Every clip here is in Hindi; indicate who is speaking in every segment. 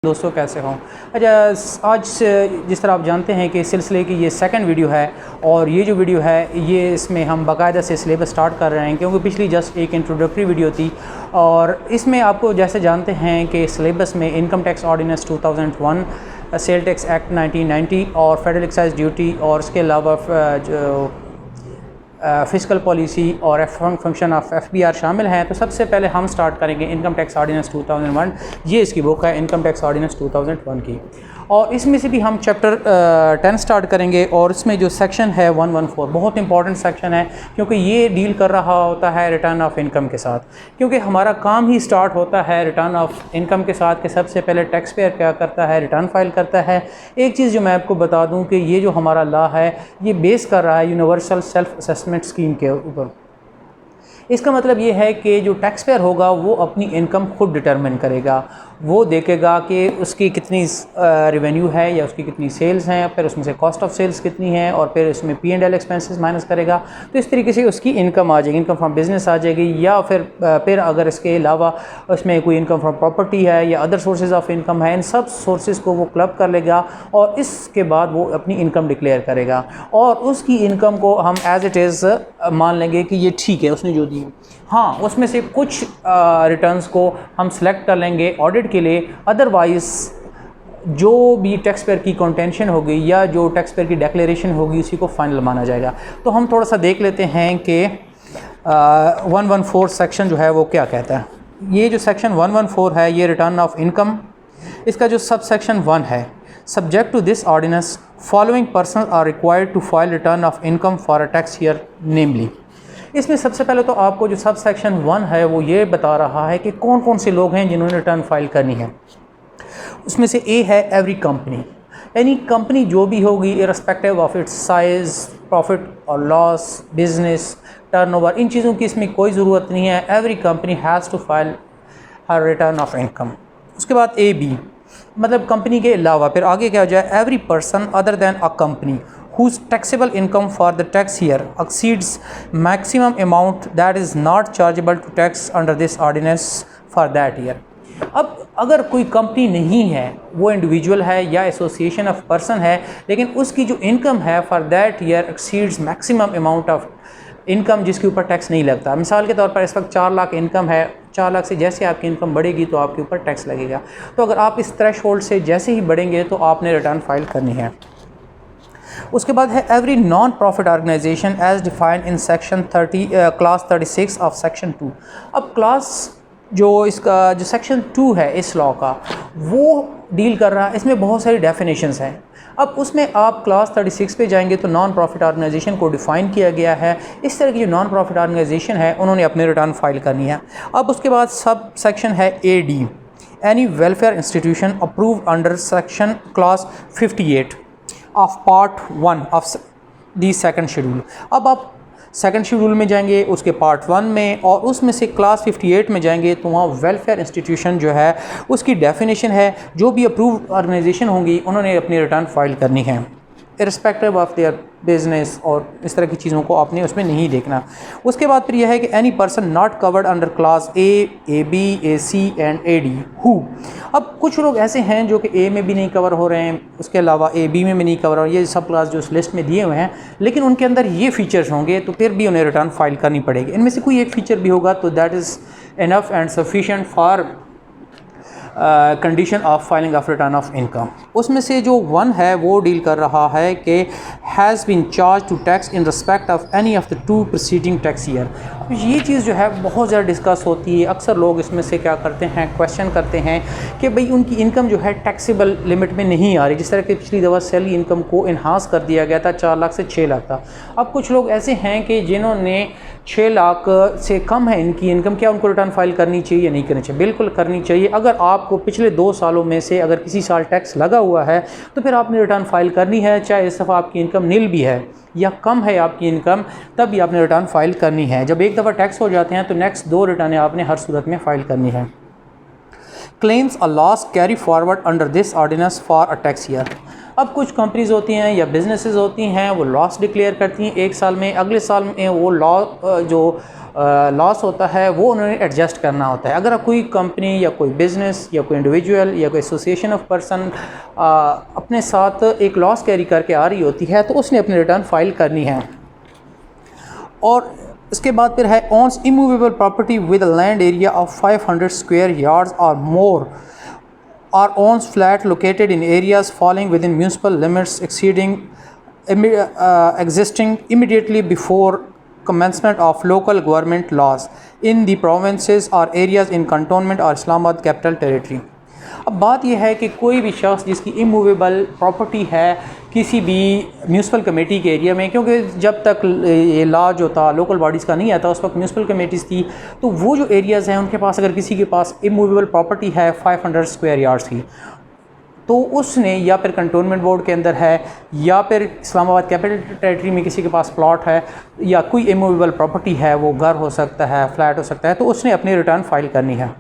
Speaker 1: दोस्तों कैसे हों। अच्छा, आज जिस तरह आप जानते हैं कि सिलसिले की ये सेकंड वीडियो है और ये जो वीडियो है ये इसमें हम बाकायदा से सिलेबस स्टार्ट कर रहे हैं, क्योंकि पिछली जस्ट एक इंट्रोडक्टरी वीडियो थी और इसमें आपको जैसे जानते हैं कि सिलेबस में income tax ordinance 2001, sale tax act 1990 और फेडरल एक्साइज ड्यूटी और इसके अलावा जो फ़िस्कल पॉलिसी और फंक्शन ऑफ एफबीआर शामिल हैं। तो सबसे पहले हम स्टार्ट करेंगे इनकम टैक्स ऑर्डिनेंस 2001। ये इसकी बुक है इनकम टैक्स ऑर्डिनेंस 2001 की, और इसमें से भी हम चैप्टर 10 स्टार्ट करेंगे। और इसमें जो सेक्शन है 114 बहुत इंपॉर्टेंट सेक्शन है, क्योंकि ये डील कर रहा होता है रिटर्न ऑफ इनकम के साथ, क्योंकि हमारा काम ही स्टार्ट होता है रिटर्न ऑफ इनकम के साथ कि सबसे पहले टैक्स पेयर क्या करता है, रिटर्न फाइल करता है। एक चीज़ जो मैं आपको बता दूं कि ये जो हमारा लॉ है ये बेस कर रहा है यूनिवर्सल सेल्फ असेसमेंट स्कीम के ऊपर। इसका मतलब ये है कि जो टैक्स पेयर होगा वो अपनी इनकम खुद डिटरमिन करेगा, वो देखेगा कि उसकी कितनी रेवेन्यू है या उसकी कितनी सेल्स हैं, फिर उसमें से कॉस्ट ऑफ सेल्स कितनी है और फिर उसमें P&L एक्सपेंसेस माइनस करेगा। तो इस तरीके से उसकी इनकम आ जाएगी, इनकम फ्रॉम बिज़नेस आ जाएगी, या फिर अगर इसके अलावा उसमें कोई इनकम फ्रॉम प्रॉपर्टी है या अदर सोर्सेज ऑफ इनकम है, इन सब सोर्सेज को वो क्लब कर लेगा और इसके बाद वो अपनी इनकम डिक्लेयर करेगा और उसकी इनकम को हम एज इट इज़ मान लेंगे कि ये ठीक है उसने जो दी। हाँ, उसमें से कुछ रिटर्न्स को हम सेलेक्ट कर लेंगे ऑडिट के लिए, अदरवाइज़ जो भी टैक्स पेयर की कंटेंशन होगी या जो टैक्स पेयर की डिक्लेरेशन होगी उसी को फाइनल माना जाएगा। तो हम थोड़ा सा देख लेते हैं कि 114 सेक्शन जो है वो क्या कहता है। ये जो सेक्शन 114 है ये रिटर्न ऑफ इनकम, इसका जो सब सेक्शन 1 है, subject to this ordinance following person are required to file return of income for a tax year namely. इसमें सबसे पहले तो आपको जो सब सेक्शन 1 है वो ये बता रहा है कि कौन कौन से लोग हैं जिन्होंने रिटर्न फाइल करनी है। उसमें से ए है एवरी कंपनी, यानी कंपनी जो भी होगी irrespective of its size, profit और लॉस, बिजनेस, टर्नओवर, इन चीज़ों की इसमें कोई ज़रूरत नहीं है। Every company has to file her return of income. उसके बाद ए बी मतलब कंपनी के अलावा, फिर आगे क्या हो जाए, every person other than a company whose taxable income for the tax year exceeds maximum amount that is not chargeable to tax under this ordinance for that year। अब अगर कोई कंपनी नहीं है, वो इंडिविजुअल है या एसोसिएशन ऑफ पर्सन है, लेकिन उसकी जो इनकम है for that year exceeds maximum amount of income जिसके ऊपर टैक्स नहीं लगता। मिसाल के तौर पर इस वक्त 4 लाख इनकम है, 4 लाख से जैसे आपकी इनकम बढ़ेगी तो आपके ऊपर टैक्स लगेगा। तो अगर आप इस थ्रेशोल्ड से जैसे ही बढ़ेंगे तो आपने रिटर्न फाइल करनी है। उसके बाद है every non profit organisation as defined in section 30 clause 36 of section 2। अब क्लास जो इसका जो सेक्शन 2 है इस लॉ का वो डील कर रहा है, इसमें बहुत सारी डेफिनेशंस हैं। अब उसमें आप क्लास 36 पे जाएंगे तो नॉन प्रॉफिट ऑर्गेनाइजेशन को डिफ़ाइन किया गया है। इस तरह की जो नॉन प्रॉफिट ऑर्गेनाइजेशन है उन्होंने अपने रिटर्न फाइल करनी है। अब उसके बाद सब सेक्शन है A D, any welfare institution approved under section class 58 of part 1 of the second schedule. अब आप सेकंड शेड्यूल में जाएंगे उसके पार्ट 1 में, और उसमें से क्लास 58 में जाएंगे तो वहाँ वेलफेयर इंस्टीट्यूशन जो है उसकी डेफिनेशन है। जो भी अप्रूव्ड ऑर्गेनाइजेशन होंगी उन्होंने अपनी रिटर्न फाइल करनी है इररिस्पेक्टिव ऑफ देयर बिजनेस, और इस तरह की चीज़ों को आपने उसमें नहीं देखना। उसके बाद फिर यह है कि any person not covered under clause A B, A C and A D who. अब कुछ लोग ऐसे हैं जो कि ए में भी नहीं कवर हो रहे हैं, उसके अलावा ए बी में भी नहीं कवर हो रहे, ये सब क्लास जो इस लिस्ट में दिए हुए हैं, लेकिन उनके अंदर ये फीचर्स होंगे तो फिर भी उन्हें रिटर्न फाइल करनी पड़ेगी। इनमें से कोई एक फ़ीचर भी होगा तो that is enough and sufficient for condition of filing of return of income. उसमें से जो 1 है वो डील कर रहा है कि has been charge to tax in respect of any of the 2 preceding tax year. ये चीज़ जो है बहुत ज़्यादा डिस्कस होती है। अक्सर लोग इसमें से क्या करते हैं, क्वेश्चन करते हैं कि भाई उनकी इनकम जो है टैक्सेबल लिमिट में नहीं आ रही। जिस तरह की पिछली दफ़ा सैलरी इनकम को इन्हांस कर दिया गया था 4 लाख से 6 लाख था। अब कुछ लोग ऐसे हैं कि जिन्होंने 6 लाख से कम है इनकी इनकम, क्या उनको रिटर्न फाइल करनी चाहिए या नहीं करनी चाहिए? बिल्कुल करनी चाहिए। अगर आपको पिछले 2 सालों में से अगर किसी साल टैक्स लगा हुआ है तो फिर आपने रिटर्न फाइल करनी है, चाहे इस दफ़ा आपकी इनकम नील भी है या कम है आपकी इनकम, तब भी आपने रिटर्न फाइल करनी है। जब एक दफ़ा टैक्स हो जाते हैं तो नेक्स्ट 2 रिटर्न आपने हर सूरत में फ़ाइल करनी है। Claims a loss carry forward under this ordinance for a tax year. अब कुछ कंपनीज़ होती हैं या बिजनेसेस होती हैं वो लॉस डिक्लेयर करती हैं एक साल में, अगले साल में वो लॉस होता है वो उन्होंने एडजस्ट करना होता है। अगर कोई कंपनी या कोई बिज़नेस या कोई इंडिविजुअल या कोई एसोसिएशन ऑफ पर्सन अपने साथ एक लॉस कैरी करके आ रही होती है तो उसने अपनी रिटर्न फाइल करनी है। और इसके बाद फिर है owns immovable property with a land area of 500 square yards और more or owns flat located in areas falling within municipal limits exceeding existing immediately before commencement of local government laws in the provinces or areas in cantonment or Islamabad capital territory। अब बात यह है कि कोई भी शख्स जिसकी इमूवेबल प्रॉपर्टी है किसी भी म्यूनसिपल कमेटी के एरिया में, क्योंकि जब तक ये लॉ जो था लोकल बॉडीज़ का नहीं आता उस वक्त म्यूनसिपल कमेटीज़ थी, तो वो जो एरियाज़ हैं उनके पास अगर किसी के पास इमूवेबल प्रॉपर्टी है 500 स्क्वायर यार्ड्स की, तो उसने या फिर कंटोनमेंट बोर्ड के अंदर है या फिर इस्लामाबाद कैपिटल टेरिटरी में किसी के पास प्लॉट है या कोई इमूवेबल प्रॉपर्टी है, वो घर हो सकता है, फ्लैट हो सकता है, तो उसने अपनी रिटर्न फाइल करनी है।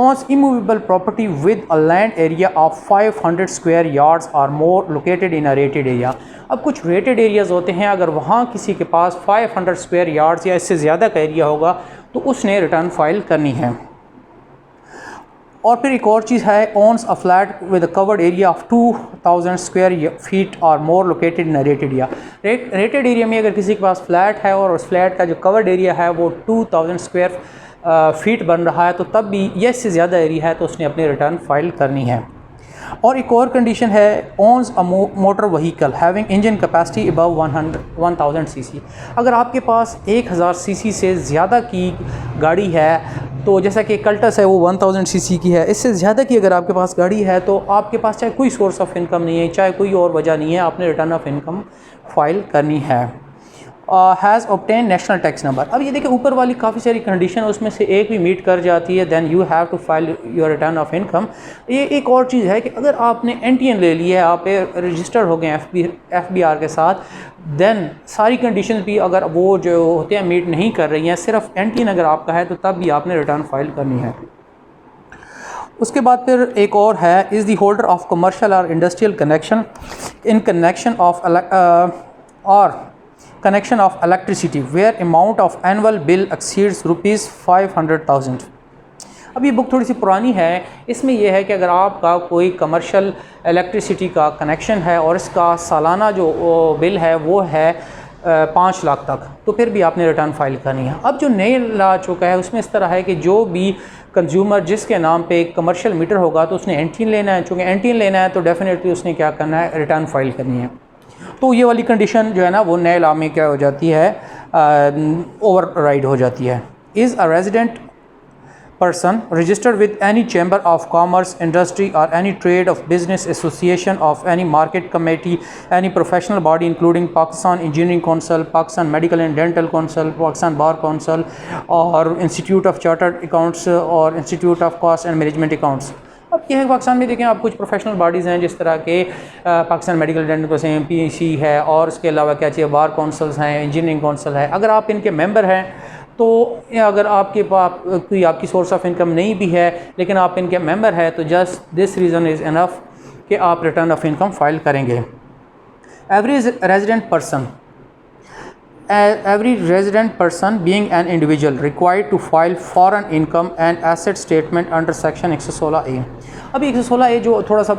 Speaker 1: owns immovable property with a land area of 500 square yards or more located in a rated area। अब कुछ रेटेड एरियाज़ होते हैं, अगर वहाँ किसी के पास 500 स्क्वायर यार्ड्स या इससे ज़्यादा का एरिया होगा तो उसने रिटर्न फाइल करनी है। और फिर एक और चीज़ है owns a flat with a covered area of 2000 square feet or more located in a rated area। Rated area में अगर किसी के पास फ्लैट है और उस फ्लैट का जो कवर्ड एरिया है वो 2000 स्क्वायर फीट बन रहा है, तो तब भी ये इससे ज़्यादा एरिया है तो उसने अपनी रिटर्न फाइल करनी है। और एक और कंडीशन है owns a motor vehicle having engine capacity above 1000 CC. अगर आपके पास 1000 सीसी से ज़्यादा की गाड़ी है, तो जैसा कि कल्टस है वो 1000 सीसी की है, इससे ज़्यादा की अगर आपके पास गाड़ी है तो आपके पास चाहे कोई सोर्स ऑफ इनकम नहीं है, चाहे कोई और वजह नहीं है, आपने रिटर्न ऑफ इनकम फाइल करनी है। Has obtain national tax number. अब ये देखिए ऊपर वाली काफ़ी सारी कंडीशन उसमें से एक भी मीट कर जाती है, then you have to file your return of income. ये एक और चीज़ है कि अगर आपने NTN ले लिया है, आप रजिस्टर्ड हो गए FBR के साथ, देन सारी कंडीशन भी अगर वो जो होते हैं मीट नहीं कर रही हैं, सिर्फ NTN अगर आपका है तो तब भी आपने रिटर्न फाइल करनी है। उसके बाद फिर एक और है is the holder of commercial or industrial connection in connection of or connection of electricity where amount of annual bill exceeds rupees 500,000। अब ये बुक थोड़ी सी पुरानी है, इसमें यह है कि अगर आपका कोई कमर्शियल इलेक्ट्रिसिटी का कनेक्शन है और इसका सालाना जो बिल है वो है 5 लाख तक, तो फिर भी आपने रिटर्न फाइल करनी है। अब जो नए लॉ चुका है उसमें इस तरह है कि जो भी कंज्यूमर जिसके नाम पे कमर्शियल मीटर होगा तो उसने NTN लेना है, चूँकि NTN लेना है तो डेफिनेटली उसने क्या करना है, रिटर्न फाइल करनी है। तो ये वाली कंडीशन जो है ना वो नए लॉ में क्या हो जाती है, ओवर राइड हो जाती है। Is a resident person registered with any chamber of commerce, industry or any trade of business association of any market committee, any professional body including Pakistan Engineering Council, Pakistan Medical and Dental Council, Pakistan Bar Council or Institute of Chartered Accounts or Institute of Cost and Management Accounts। अब ये है पाकिस्तान में देखें आप कुछ प्रोफेशनल बॉडीज़ हैं जिस तरह के Pakistan medical dental council MPC है और उसके अलावा क्या चाहिए बार काउंसिल्स हैं, इंजीनियरिंग काउंसिल है। अगर आप इनके मेंबर हैं तो अगर आपके पास कोई आपकी सोर्स ऑफ इनकम नहीं भी है लेकिन आप इनके मेंबर है तो just this reason is enough कि आप रिटर्न ऑफ इनकम फाइल करेंगे। Every resident person being an individual required to file foreign income and asset statement under section 116A। अभी 116A जो थोड़ा सा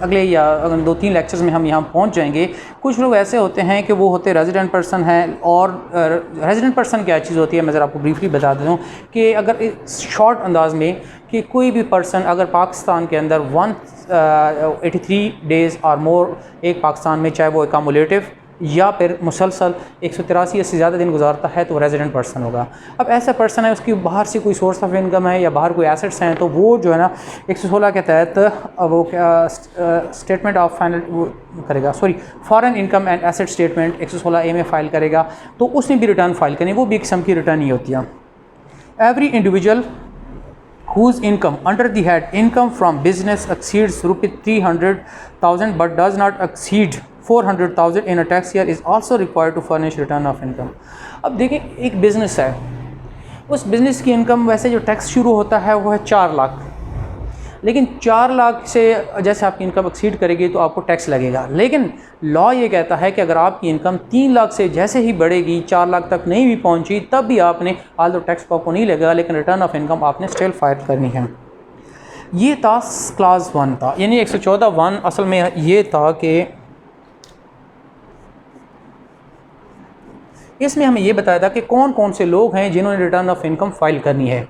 Speaker 1: अगले या अगर 2-3 लेक्चर्स में हम यहाँ पहुँच जाएंगे। कुछ लोग ऐसे होते हैं कि वो होते रेजिडेंट पर्सन हैं, और रेजिडेंट पर्सन क्या चीज़ होती है मैं ज़रा आपको ब्रीफली बता देता हूँ कि अगर शॉर्ट अंदाज में कि कोई भी पर्सन अगर पाकिस्तान के अंदर 183 डेज़ और मोर एक पाकिस्तान में चाहे वो एकमुलेटिव या फिर मुसलसल 183 से ज़्यादा दिन गुजारता है तो वो रेजिडेंट पर्सन होगा। अब ऐसा पर्सन है उसकी बाहर से कोई सोर्स ऑफ इनकम है या बाहर कोई एसेट्स हैं तो वो जो है ना 116 के तहत वो स्टेटमेंट ऑफ फाइनल करेगा, foreign income and asset statement 116A में फ़ाइल करेगा तो उसने भी रिटर्न फाइल करनी, वो भी एक किस्म की रिटर्न ही होती है। Every individual whose income under the head income from business exceeds ₹300,000 but does not exceed 400,000 in a tax year is also required to furnish return of income। अब देखें एक बिज़नेस है, उस बिज़नेस की इनकम वैसे जो टैक्स शुरू होता है वो है 4 लाख। लेकिन 4 लाख से जैसे आपकी इनकम एक्सीड करेगी तो आपको टैक्स लगेगा। लेकिन लॉ ये कहता है कि अगर आपकी इनकम 3 लाख से जैसे ही बढ़ेगी, 4 लाख तक नहीं भी पहुंची, तब भी आपने आल्दो टैक्स आपको नहीं लगेगा, लेकिन रिटर्न ऑफ इनकम आपने स्टिल फाइल करनी है। ये था क्लास 1 था, यानी 114(1) असल में ये था कि इसमें हमें ये बताया था कि कौन कौन से लोग हैं जिन्होंने रिटर्न ऑफ इनकम फाइल करनी है।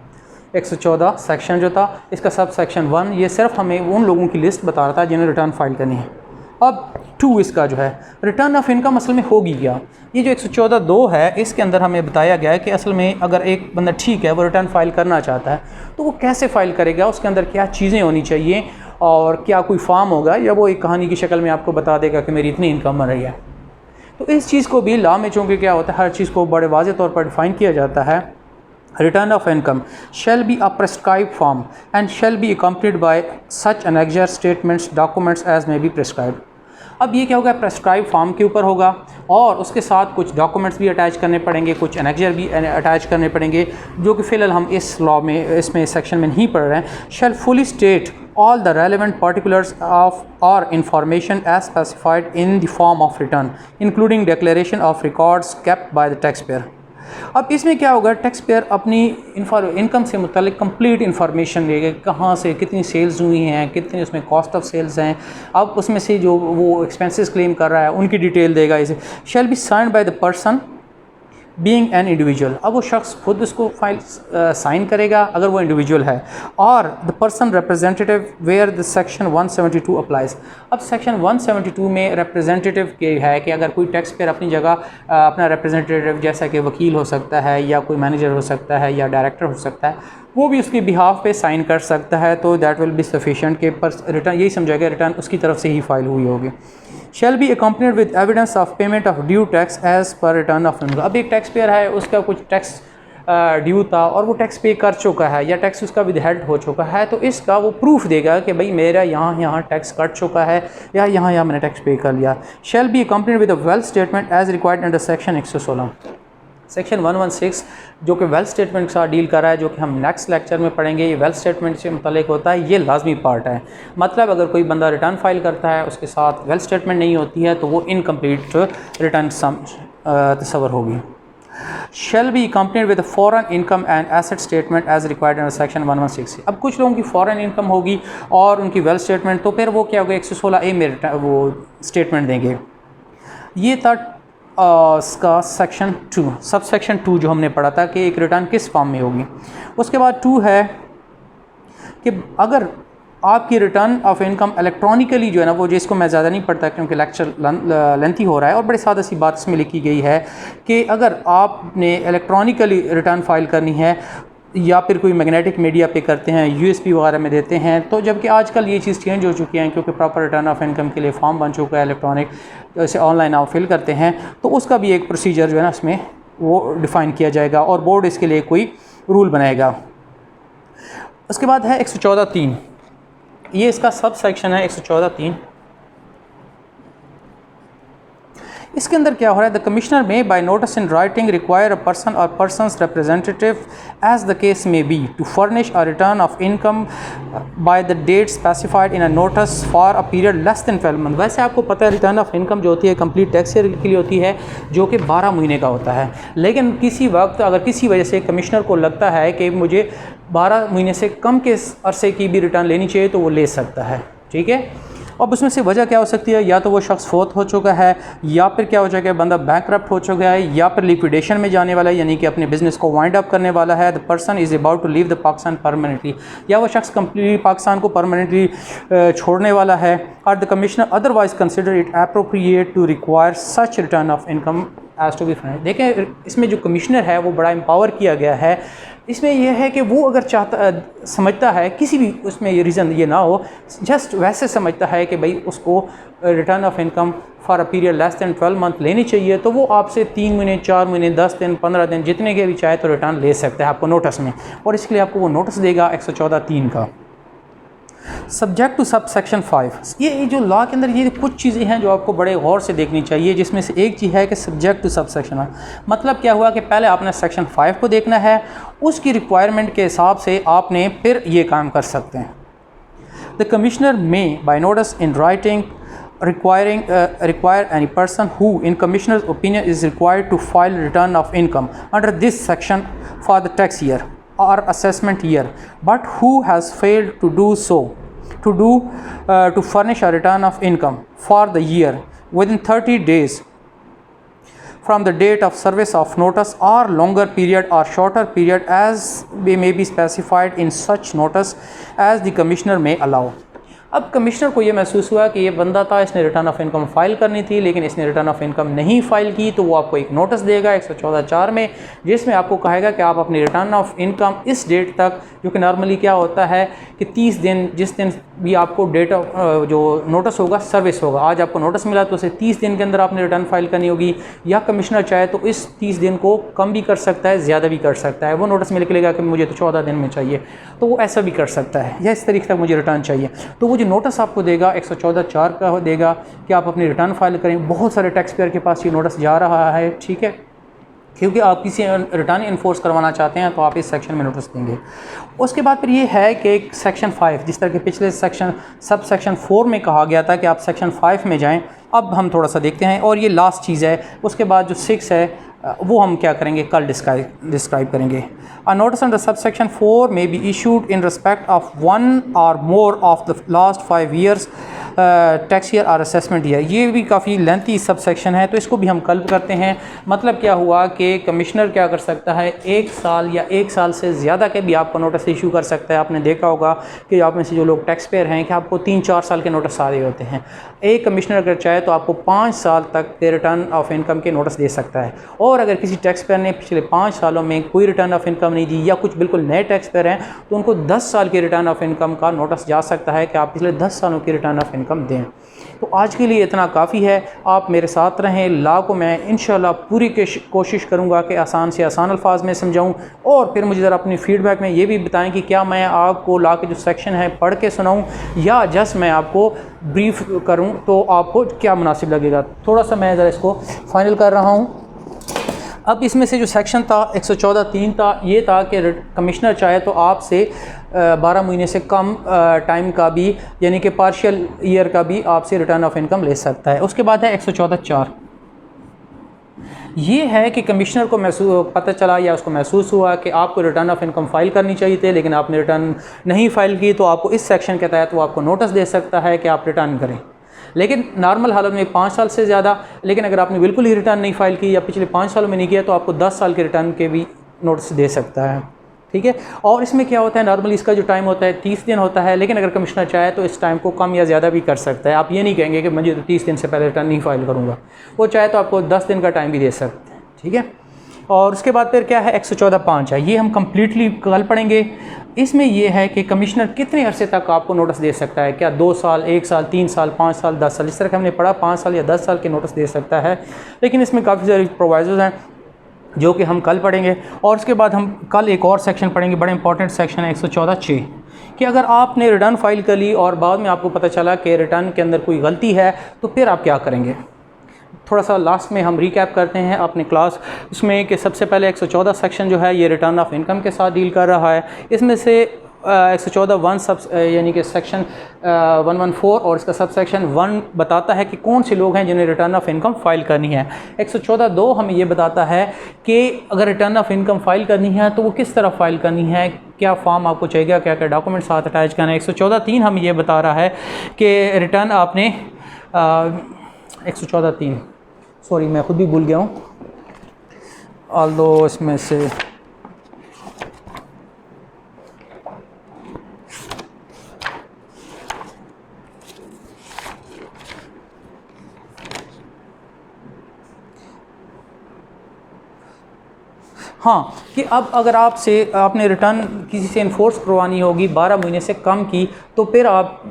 Speaker 1: 114 सेक्शन जो था, इसका सब सेक्शन 1 ये सिर्फ हमें उन लोगों की लिस्ट बता रहा था जिन्होंने रिटर्न फाइल करनी है। अब 2 इसका जो है रिटर्न ऑफ इनकम असल में होगी क्या। ये जो 114(2) है इसके अंदर हमें बताया गया है कि असल में अगर एक बंदा ठीक है वो रिटर्न फाइल करना चाहता है तो वो कैसे फ़ाइल करेगा, उसके अंदर क्या चीज़ें होनी चाहिए और क्या कोई फॉर्म होगा या वो एक कहानी की शक्ल में आपको बता देगा कि मेरी इतनी इनकम बन रही है। तो इस चीज़ को भी लॉ में चूँकि क्या होता है, हर चीज़ को बड़े वाज़े तौर पर डिफ़ाइन किया जाता है। Return of income shall be a prescribed form and shall be accompanied by such annexure statements documents as may be prescribed. अब ये क्या होगा, प्रेस्क्राइब फॉर्म के ऊपर होगा और उसके साथ कुछ डॉक्यूमेंट्स भी अटैच करने पड़ेंगे, कुछ एनेक्जर भी अटैच करने पड़ेंगे, जो कि फ़िलहाल हम इस लॉ में इसमें सेक्शन में नहीं पढ़ रहे हैं। Shall fully state all the relevant particulars of or information as specified in the form of return including declaration of records kept by the taxpayer। अब इसमें क्या होगा, टैक्स पेयर अपनी इनकम से मुतालिक कंप्लीट इन्फॉर्मेशन लेगा, कहाँ से कितनी सेल्स हुई हैं, कितनी उसमें कॉस्ट ऑफ सेल्स हैं, अब उसमें से जो वो एक्सपेंसेस क्लेम कर रहा है उनकी डिटेल देगा। इसे shall be signed by the person being an individual. अब वो शख्स खुद उसको फाइल साइन करेगा अगर वो इंडिविजुअल है, और the person representative where the section 172 applies. अब सेक्शन 172 में रिप्रेजेंटेटिव के है कि अगर कोई टैक्स पेयर अपनी जगह अपना रिप्रेजेंटेटिव जैसा कि वकील हो सकता है या कोई मैनेजर हो सकता है या डायरेक्टर हो सकता है, वो भी उसके बिहाफ पे साइन कर सकता है, तो दैट विल बी सफिशेंट के पर रिटर्न यही समझाएगा रिटर्न उसकी तरफ से ही फाइल हुई होगी। Shall be accompanied with evidence of payment of due tax as per return of income. अब एक टैक्स पेयर है, उसका कुछ टैक्स ड्यू था और वो टैक्स पे कर चुका है या टैक्स उसका विदहेल्ड हो चुका है, तो इसका वो प्रूफ देगा कि भाई मेरा यहाँ टैक्स कट चुका है या यहाँ मैंने टैक्स पे कर लिया। Shall be accompanied with a wealth statement as required under section 116। Section 116 जो कि वेल्थ स्टेटमेंट के साथ डील कर रहा है, जो कि हम नेक्स्ट लेक्चर में पढ़ेंगे। ये वेल्थ स्टेटमेंट से मुतल्लिक होता है, ये लाजमी पार्ट है। मतलब अगर कोई बंदा रिटर्न फाइल करता है उसके साथ वेल्थ स्टेटमेंट नहीं होती है तो वो इनकम्प्लीट रिटर्न तस्वर होगी। Shall be accompanied with foreign income and asset statement as required under section 116। अब कुछ लोगों की फॉरेन इनकम होगी और उनकी वेल्थ स्टेटमेंट, तो फिर वो क्या होगा 116A में वो स्टेटमेंट देंगे। ये था इसका सेक्शन 2, सब सेक्शन 2 जो हमने पढ़ा था कि एक रिटर्न किस फॉर्म में होगी। उसके बाद 2 है कि अगर आपकी रिटर्न ऑफ इनकम इलेक्ट्रॉनिकली जो है ना, वो जिसको मैं ज़्यादा नहीं पढ़ता क्योंकि लेक्चर लेंथी हो रहा है, और बड़ी सादा सी बात इसमें लिखी गई है कि अगर आपने इलेक्ट्रॉनिकली रिटर्न फाइल करनी है या फिर कोई मैग्नेटिक मीडिया पे करते हैं, USB वगैरह में देते हैं, तो जबकि आजकल ये चीज़ चेंज हो चुकी है क्योंकि प्रॉपर रिटर्न ऑफ इनकम के लिए फॉर्म बन चुका है इलेक्ट्रॉनिक, जैसे ऑनलाइन आप फिल करते हैं, तो उसका भी एक प्रोसीजर जो है ना इसमें वो डिफ़ाइन किया जाएगा और बोर्ड इसके लिए कोई रूल बनाएगा। उसके बाद है 114(3), ये इसका सब सेक्शन है 114(3). इसके अंदर क्या हो रहा है, the commissioner may by notice in writing require a person or person's representative as the case may be to furnish a return of income by the date specified in a notice for a period less than 12 month. वैसे आपको पता है रिटर्न ऑफ इनकम जो होती है कंप्लीट टैक्स ईयर के लिए होती है, जो कि 12 महीने का होता है, लेकिन किसी वक्त अगर किसी वजह से कमिश्नर को लगता है कि मुझे 12 महीने से कम के अरसे की भी रिटर्न लेनी चाहिए तो वो ले सकता है, ठीक है। अब उसमें से वजह क्या हो सकती है, या तो वो शख्स फोत हो चुका है, या फिर क्या हो जाएगा बंदा बैंकरप्ट हो चुका है, या फिर लिक्विडेशन में जाने वाला है, यानी कि अपने बिजनेस को वाइंड अप करने वाला है। The person is about to leave the Pakistan permanently, या वो शख्स कंप्लीटली पाकिस्तान को परमानेंटली छोड़ने वाला है। और the commissioner otherwise consider it appropriate to require such return of income as to be find. देखें इसमें जो कमिश्नर है वो बड़ा एम्पावर किया गया है। इसमें यह है कि वो अगर चाहता समझता है, किसी भी उसमें ये रीज़न ये ना हो, जस्ट वैसे समझता है कि भाई उसको return of income for a period less than 12 month लेनी चाहिए, तो वो आपसे 3 महीने 4 महीने 10 दिन 15 दिन जितने के भी चाहे तो रिटर्न ले सकता है आपको नोटिस में, और इसके लिए आपको वो नोटिस देगा 114(3) का। सब्जेक्ट टू सब सेक्शन 5, ये जो लॉ के अंदर ये कुछ चीज़ें हैं जो आपको बड़े गौर से देखनी चाहिए, जिसमें से एक चीज़ है कि सब्जेक्ट टू सब सेक्शन। मतलब क्या हुआ कि पहले आपने सेक्शन 5 को देखना है, उसकी रिक्वायरमेंट के हिसाब से आपने फिर ये काम कर सकते हैं। The commissioner may, by notice in writing, require any person who, in commissioner's opinion, is required to file return of income under this section for the tax year or assessment year, but who has failed to do so, to furnish a return of income for the year within 30 days from the date of service of notice, or longer period or shorter period as may be specified in such notice as the commissioner may allow. अब कमिश्नर को ये महसूस हुआ कि ये बंदा था, इसने रिटर्न ऑफ इनकम फ़ाइल करनी थी लेकिन इसने रिटर्न ऑफ इनकम नहीं फ़ाइल की, तो वो आपको एक नोटिस देगा 114(4) में, जिसमें आपको कहेगा कि आप अपनी रिटर्न ऑफ इनकम इस डेट तक, जो कि नॉर्मली क्या होता है कि 30 दिन, जिस दिन भी आपको डेट जो नोटिस होगा सर्विस होगा, आज आपको नोटिस मिला तो उसे 30 दिन के अंदर आपने रिटर्न फाइल करनी होगी, या कमिश्नर चाहे तो इस 30 दिन को कम भी कर सकता है, ज़्यादा भी कर सकता है। वो नोटिस में लिख लेगा कि मुझे तो 14 दिन में चाहिए, तो वो ऐसा भी कर सकता है, या इस तरीके तक मुझे रिटर्न चाहिए। तो वो जो नोटिस आपको देगा 114(4) का देगा कि आप अपनी रिटर्न फाइल करें। बहुत सारे टैक्स पेयर के पास ये नोटिस जा रहा है, ठीक है, क्योंकि आप किसी रिटर्न इन्फोर्स करवाना चाहते हैं तो आप इस सेक्शन में नोटिस देंगे। उसके बाद फिर ये है कि सेक्शन 5, जिस तरह के पिछले सब सेक्शन 4 में कहा गया था कि आप सेक्शन 5 में जाएं, अब हम थोड़ा सा देखते हैं। और ये लास्ट चीज़ है, उसके बाद जो 6 है वो हम क्या करेंगे, कल डिस्क्राइब करेंगे। A notice under sub section 4 में be issued in respect of 1 और more of the last 5 years tax year और असेसमेंट ईयर। ये भी काफ़ी लेंथी सब सेक्शन है, तो इसको भी हम कल करते हैं। मतलब क्या हुआ कि कमिश्नर क्या कर सकता है, 1 साल या 1 साल से ज़्यादा के भी आपको नोटिस इशू कर सकता है। आपने देखा होगा कि आप में से जो लोग टैक्स पेयर हैं कि आपको 3-4 साल के नोटिस आ रहे होते हैं। एक कमिश्नर अगर चाहे तो आपको 5 साल तक के रिटर्न ऑफ इनकम के नोटिस दे सकता है। और अगर किसी टैक्स पेयर ने पिछले 5 सालों में कोई रिटर्न ऑफ इनकम नहीं दी, या कुछ बिल्कुल नए टैक्स पेयर हैं, तो उनको 10 साल के रिटर्न ऑफ इनकम का नोटिस जा सकता है कि आप पिछले 10 सालों की रिटर्न ऑफ इनकम दें। तो आज के लिए इतना काफ़ी है। आप मेरे साथ रहें। लॉ को मैं इंशाल्लाह पूरी कोशिश करूँगा कि आसान से आसान अल्फाज में समझाऊँ, और फिर मुझे ज़रा अपनी फ़ीडबैक में ये भी बताएं कि क्या मैं आपको लॉ के जो सेक्शन है पढ़ के सुनाऊँ या जस्ट मैं आपको ब्रीफ करूँ, तो आपको क्या मुनासिब लगेगा। थोड़ा सा मैं ज़रा इसको फाइनल कर रहा हूँ। अब इसमें से जो सेक्शन था 114(3) था, ये था कि कमिश्नर चाहे तो आपसे 12 महीने से कम टाइम का भी, यानी कि पार्शियल ईयर का भी आपसे रिटर्न ऑफ इनकम ले सकता है। उसके बाद है 114(4). ये है कि कमिश्नर को पता चला या उसको महसूस हुआ कि आपको रिटर्न ऑफ इनकम फ़ाइल करनी चाहिए थी लेकिन आपने रिटर्न नहीं फ़ाइल की, तो आपको इस सेक्शन के तहत वो आपको नोटिस दे सकता है कि आप रिटर्न करें। लेकिन नॉर्मल हालत में 5 साल से ज़्यादा, लेकिन अगर आपने बिल्कुल ही रिटर्न नहीं फ़ाइल की या पिछले 5 सालों में नहीं किया, तो आपको 10 साल के रिटर्न के भी नोटिस दे सकता है, ठीक है। और इसमें क्या होता है, नॉर्मली इसका जो टाइम होता है 30 दिन होता है, लेकिन अगर कमिश्नर चाहे तो इस टाइम को कम या ज़्यादा भी कर सकता है। आप ये नहीं कहेंगे कि मुझे तो 30 दिन से पहले रिटर्न नहीं फ़ाइल करूँगा, वो चाहे तो आपको 10 दिन का टाइम भी दे सकते हैं, ठीक है। और उसके बाद फिर क्या है 114(5) है, ये हम कम्प्लीटली कल पढ़ेंगे। इसमें यह है कि कमिश्नर कितने अरसे तक आपको नोटिस दे सकता है, क्या 2 साल, 1 साल, 3 साल, 5 साल, 10 साल, इस तरह हमने पढ़ा 5 साल या 10 साल के नोटिस दे सकता है। लेकिन इसमें काफ़ी सारे प्रोविजोज हैं जो कि हम कल पढ़ेंगे। और उसके बाद हम कल एक और सेक्शन पढ़ेंगे, बड़ा इंपॉर्टेंट सेक्शन है 114(6), कि अगर आपने रिटर्न फाइल कर ली और बाद में आपको पता चला कि रिटर्न के अंदर कोई गलती है, तो फिर आप क्या करेंगे। थोड़ा सा लास्ट में हम रिकैप करते हैं अपने क्लास उसमें कि सबसे पहले 114 सेक्शन जो है ये रिटर्न ऑफ इनकम के साथ डील कर रहा है। इसमें से 114(1) सब यानी कि सेक्शन 114 और इसका सब सेक्शन 1 बताता है कि कौन से लोग हैं जिन्हें रिटर्न ऑफ इनकम फ़ाइल करनी है। 114(2) हमें ये बताता है कि अगर रिटर्न ऑफ इनकम फ़ाइल करनी है तो वो किस तरह फ़ाइल करनी है, क्या फॉर्म आपको चाहिए, क्या क्या डॉक्यूमेंट साथ अटैच करना है। 114(3) हमें ये बता रहा है कि रिटर्न आपने 114(3) सॉरी मैं ख़ुद भी भूल गया हूँ, ऑल्दो इसमें से हाँ, कि अब अगर आपने रिटर्न किसी से इन्फोर्स करवानी होगी 12 महीने से कम की, तो फिर आप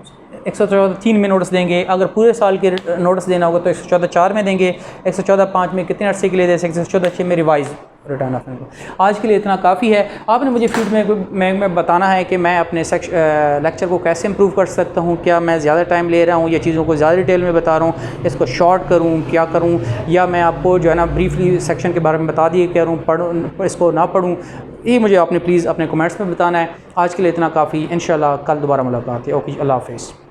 Speaker 1: 114(3) में नोटिस देंगे। अगर पूरे साल के नोटिस देना होगा तो 114(4) में देंगे। 114(5) में कितने अरसे के लिए दे सकते हैं, 114(6) में रिवाइज रिटर्न ऑफ इनकम। आज के लिए इतना काफ़ी है। आपने मुझे फीडबैक में बताना है कि मैं अपने लेक्चर को कैसे इंप्रूव कर सकता हूँ, क्या मैं ज़्यादा टाइम ले रहा हूँ या चीज़ों को ज़्यादा डिटेल में बता रहा हूँ, इसको शॉर्ट करूँ, क्या करूँ, या मैं आपको जो है ना ब्रीफली सेक्शन के बारे में बता दिए करूँ, पढ़ूँ इसको ना पढ़ूँ, ये मुझे आपने प्लीज़ अपने कमेंट्स में बताना है। आज के लिए इतना काफ़ी, इंशाल्लाह कल दोबारा मुलाकात है। ओके, अल्लाह हाफ़िज़।